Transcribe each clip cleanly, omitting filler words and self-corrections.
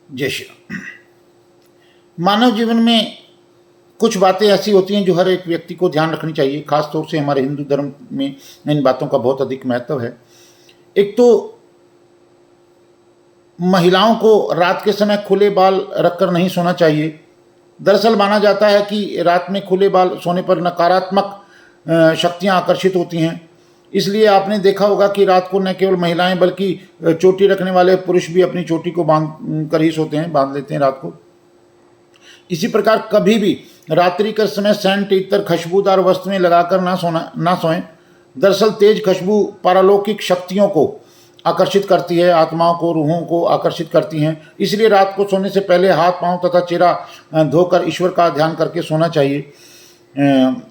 जय श्री राम। मानव जीवन में कुछ बातें ऐसी होती हैं जो हर एक व्यक्ति को ध्यान रखनी चाहिए। खास तौर से हमारे हिंदू धर्म में इन बातों का बहुत अधिक महत्व है। एक तो महिलाओं को रात के समय खुले बाल रखकर नहीं सोना चाहिए। दरअसल माना जाता है कि रात में खुले बाल सोने पर नकारात्मक शक्तियां आकर्षित होती हैं। इसलिए आपने देखा होगा कि रात को न केवल महिलाएं बल्कि चोटी रखने वाले पुरुष भी अपनी चोटी को बांध कर ही सोते हैं, बांध लेते हैं रात को। इसी प्रकार कभी भी रात्रि के समय सेंट, इत्र, खुशबूदार वस्तुएं लगाकर ना सोएं। दरअसल तेज खुशबू पारलौकिक शक्तियों को आकर्षित करती है, आत्माओं को, रूहों को आकर्षित करती हैं। इसलिए रात को सोने से पहले हाथ, पांव तथा चेहरा धोकर ईश्वर का ध्यान करके सोना चाहिए।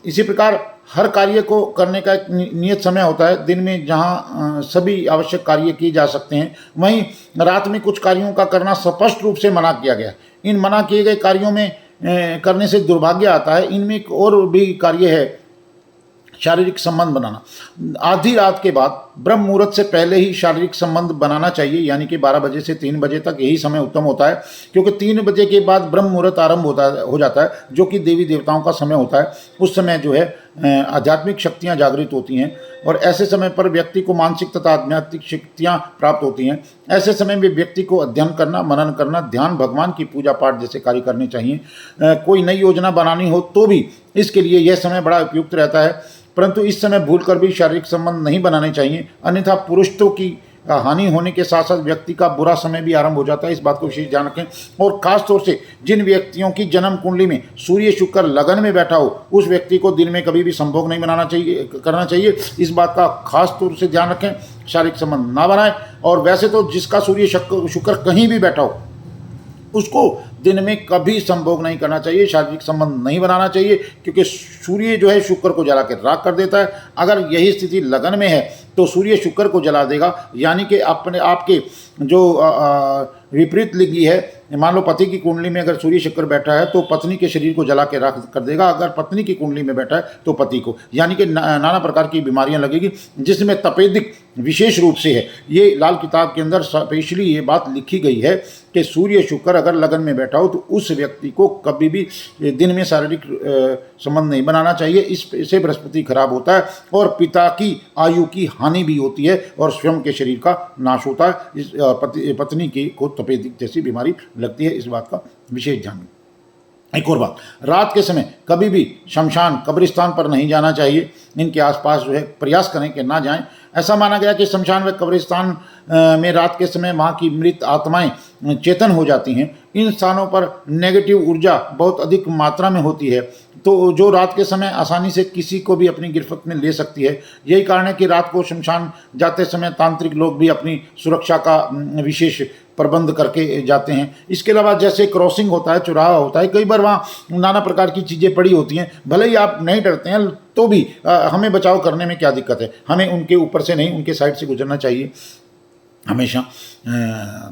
इसी प्रकार हर कार्य को करने का एक नियत समय होता है। दिन में जहां सभी आवश्यक कार्य किए जा सकते हैं, वहीं रात में कुछ कार्यों का करना स्पष्ट रूप से मना किया गया है। इन मना किए गए कार्यों में करने से दुर्भाग्य आता है। इनमें एक और भी कार्य है, शारीरिक संबंध बनाना। आधी रात के बाद ब्रह्म मुहूर्त से पहले ही शारीरिक संबंध बनाना चाहिए, यानी कि 12 बजे से 3 बजे तक यही समय उत्तम होता है, क्योंकि 3 बजे के बाद ब्रह्म मुहूर्त आरंभ हो जाता है, जो कि देवी देवताओं का समय होता है। उस समय जो है आध्यात्मिक शक्तियाँ जागृत होती हैं और ऐसे समय पर व्यक्ति को मानसिक तथा आध्यात्मिक शक्तियाँ प्राप्त होती हैं। ऐसे समय में व्यक्ति को अध्ययन करना, मनन करना, ध्यान, भगवान की पूजा पाठ जैसे कार्य करने चाहिए। कोई नई योजना बनानी हो तो भी इसके लिए यह समय बड़ा उपयुक्त रहता है, परंतु इस समय भूलकर भी शारीरिक संबंध नहीं बनाने चाहिए, अन्यथा पुरुषत्व की हानि होने के साथ साथ व्यक्ति का बुरा समय भी आरंभ हो जाता है। इस बात को विशेष ध्यान रखें। और खास तौर से जिन व्यक्तियों की जन्म कुंडली में सूर्य शुक्र लगन में बैठा हो, उस व्यक्ति को दिन में कभी भी संभोग नहीं करना चाहिए। इस बात का खास तौर से ध्यान रखें, शारीरिक संबंध ना बनाएं। और वैसे तो जिसका सूर्य शुक्र कहीं भी बैठा हो, उसको दिन में कभी संभोग नहीं करना चाहिए, शारीरिक संबंध नहीं बनाना चाहिए, क्योंकि सूर्य जो है शुक्र को जला के राख कर देता है। अगर यही स्थिति लगन में है तो सूर्य शुक्र को जला देगा, यानी कि अपने आपके जो विपरीत लिंगी है, मान लो पति की कुंडली में अगर सूर्य शुक्र बैठा है तो पत्नी के शरीर को जला के राख कर देगा। अगर पत्नी की कुंडली में बैठा है तो पति को, यानी कि नाना प्रकार की बीमारियां लगेगी, जिसमें तपेदिक विशेष रूप से है। ये लाल किताब के अंदर स्पेशली ये बात लिखी गई है कि सूर्य शुक्र अगर लगन में बैठा हो तो उस व्यक्ति को कभी भी दिन में शारीरिक संबंध नहीं बनाना चाहिए। इससे बृहस्पति खराब होता है और पिता की आयु की हानि भी होती है और स्वयं के शरीर का नाश होता है। पत्नी की को तपेदिक जैसी बीमारी लगती है। इस बात का विशेष ध्यान। एक और बात, रात के समय कभी भी शमशान, कब्रिस्तान पर नहीं जाना चाहिए। इनके आसपास जो है प्रयास करें कि ना जाएं। ऐसा माना गया कि शमशान व कब्रिस्तान में रात के समय वहाँ की मृत आत्माएं चेतन हो जाती हैं। इन स्थानों पर नेगेटिव ऊर्जा बहुत अधिक मात्रा में होती है, तो जो रात के समय आसानी से किसी को भी अपनी गिरफ्त में ले सकती है। यही कारण है कि रात को शमशान जाते समय तांत्रिक लोग भी अपनी सुरक्षा का विशेष प्रबंध करके जाते हैं। इसके अलावा जैसे क्रॉसिंग होता है, चौराहा होता है, कई बार वहाँ नाना प्रकार की चीज़ें पड़ी होती हैं। भले ही आप नहीं डरते हैं तो भी हमें बचाव करने में क्या दिक्कत है। हमें उनके ऊपर से नहीं, उनके साइड से गुजरना चाहिए हमेशा।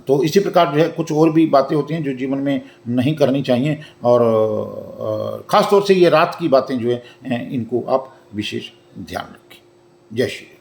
तो इसी प्रकार जो है कुछ और भी बातें होती हैं जो जीवन में नहीं करनी चाहिए, और ख़ास तौर से ये रात की बातें जो है इनको आप विशेष ध्यान रखें। जय श्री राम।